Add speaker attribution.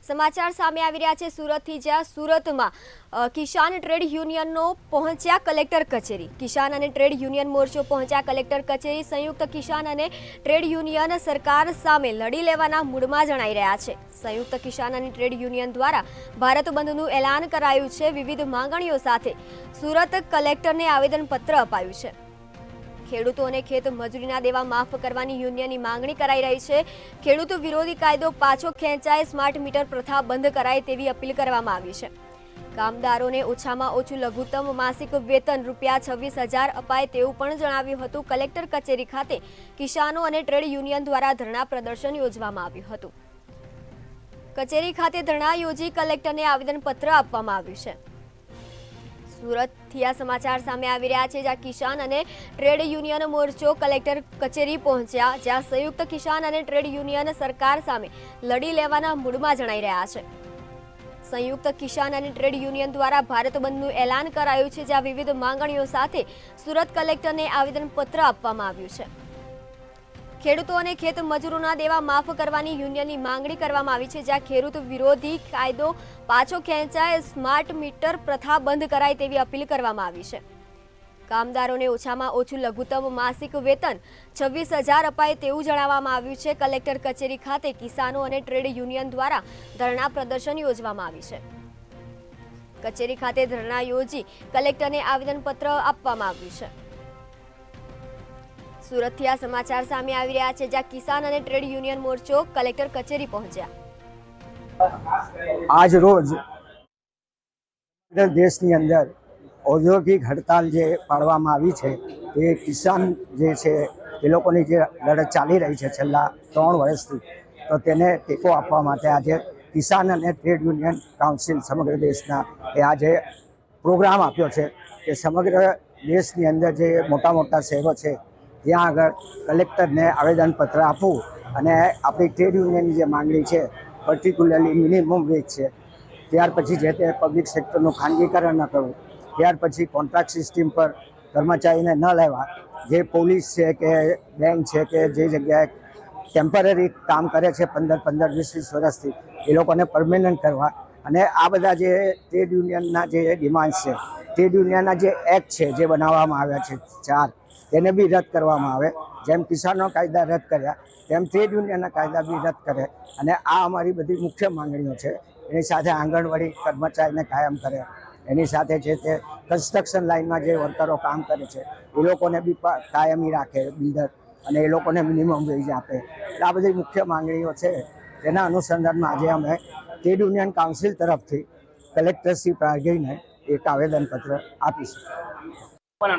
Speaker 1: સમાચાર સામે આવી રહ્યા છે સુરતથી, જ્યાં સુરતમાં કિસાન ટ્રેડ યુનિયનનો પહોંચ્યા કલેક્ટર કચેરી। કિસાન અને ટ્રેડ યુનિયન મોરચો પહોંચ્યા કલેક્ટર કચેરી। સંયુક્ત કિસાન અને ટ્રેડ યુનિયન સરકાર સામે લડી લેવાના મૂડમાં જણાઈ રહ્યા છે। સંયુક્ત કિસાન અને ટ્રેડ યુનિયન દ્વારા ભારત બંધનું એલાન કરાયું છે। વિવિધ માંગણીઓ સાથે સુરત કલેક્ટરને આવેદનપત્ર અપાયું છે। ખેડૂતો અને ખેત મજૂરીના દેવા માફ કરવાની યુનિયનની માંગણી કરાઈ રહી છે। ખેડૂતો વિરોધી કાયદો પાછો ખેંચાય, સ્માર્ટ મીટર પ્રથા બંધ કરાય તેવી અપીલ કરવામાં આવી છે। કામદારોને ઓછામાં ઓછું લઘુત્તમ માસિક વેતન ₹26,000 અપાય તેવું પણ જણાવ્યું હતું। કલેક્ટર કચેરી ખાતે કિસાનો અને ટ્રેડ યુનિયન દ્વારા ધરણા પ્રદર્શન યોજવામાં આવ્યું હતું। કચેરી ખાતે ધરણા યોજી કલેક્ટરને આવેદનપત્ર આપવામાં આવ્યું છે। સુરતથી આ સમાચાર સામે આવી રહ્યા છે, જ્યાં કિસાન અને ટ્રેડ યુનિયન મોરચો કલેક્ટર કચેરી પહોંચ્યા, જ્યાં સંયુક્ત કિસાન અને ટ્રેડ યુનિયન સરકાર સામે લડી લેવાના મૂડમાં જણાઈ રહ્યા છે। સંયુક્ત કિસાન અને ટ્રેડ યુનિયન દ્વારા ભારત બંધનું એલાન કરાયું છે, જ્યાં વિવિધ માંગણીઓ સાથે સુરત કલેક્ટરને આવેદનપત્ર આપવામાં આવ્યું છે। ખેડૂતો અને ખેત મજૂરોના દેવા માફ કરવાની યુનિયનની માંગણી કરવામાં આવી છે, જ્યાં ખેડૂત વિરોધી કાયદો પાછો ખેંચાય, સ્માર્ટ મીટર પ્રથા બંધ કરાય તેવી અપીલ કરવામાં આવી છે। કામદારોને ઓછામાં ઓછું લઘુત્તમ માસિક વેતન 26,000 અપાય તેવું જણાવવામાં આવ્યું છે। કલેક્ટર કચેરી ખાતે કિસાનો અને ટ્રેડ યુનિયન દ્વારા ધરણા પ્રદર્શન યોજવામાં આવી છે। કચેરી ખાતે ધરણા યોજી કલેક્ટરને આવેદનપત્ર આપવામાં આવ્યું છે। સુરતથી આ સમાચાર સામે આવી રહ્યા છે, જ્યાં કિસાન અને ટ્રેડ યુનિયન મોરચો કલેક્ટર કચેરી પહોંચ્યા।
Speaker 2: આજ રોજ દેશની અંદર ઔદ્યોગિક હડતાલ જે પાડવામાં આવી છે, એ કિસાન જે છે એ લોકોની જે લડત ચાલી રહી છે છેલ્લા 3 વર્ષથી, તો તેને ટેકો આપવા માટે આજે કિસાન અને ટ્રેડ યુનિયન કાઉન્સિલ સમગ્ર દેશના એ આજે પ્રોગ્રામ આપ્યો છે કે સમગ્ર દેશની અંદર જે મોટા મોટા શહેરો છે ત્યાં આગળ કલેક્ટરને આવેદનપત્ર આપવું અને આપણી ટ્રેડ યુનિયનની જે માંગણી છે, પર્ટિક્યુલરલી મિનિમમ વેજ છે, ત્યાર પછી જે તે પબ્લિક સેક્ટરનું ખાનગીકરણ ન કરવું, ત્યાર પછી કોન્ટ્રાક્ટ સિસ્ટમ પર કર્મચારીને ન લેવા, જે પોલીસ છે કે બેંક છે કે જે જગ્યાએ ટેમ્પરરી કામ કરે છે 15-15, 20-20 વર્ષથી, એ લોકોને પરમેનન્ટ કરવા, અને આ બધા જે ટ્રેડ યુનિયનના જે ડિમાન્ડ્સ છે, ટ્રેડ યુનિયનના જે એક્ટ છે જે બનાવવામાં આવ્યા છે 4, તેને બી રદ કરવામાં આવે। જેમ કિસાનો કાયદા રદ કર્યા તેમ ટ્રેડ યુનિયનના કાયદા બી રદ કરે, અને આ અમારી બધી મુખ્ય માંગણીઓ છે। એની સાથે આંગણવાડી કર્મચારીને કાયમ કરે, એની સાથે જે તે કન્સ્ટ્રક્શન લાઇનમાં જે વર્કરો કામ કરે છે એ લોકોને બી કાયમી રાખે બિલ્ડર, અને એ લોકોને મિનિમમ વેજ આપે। એટલે આ બધી મુખ્ય માંગણીઓ છે। તેના અનુસંધાનમાં આજે અમે ટ્રેડ યુનિયન કાઉન્સિલ તરફથી કલેક્ટરશ્રી પ્રાગીને એક આવેદનપત્ર આપીશું।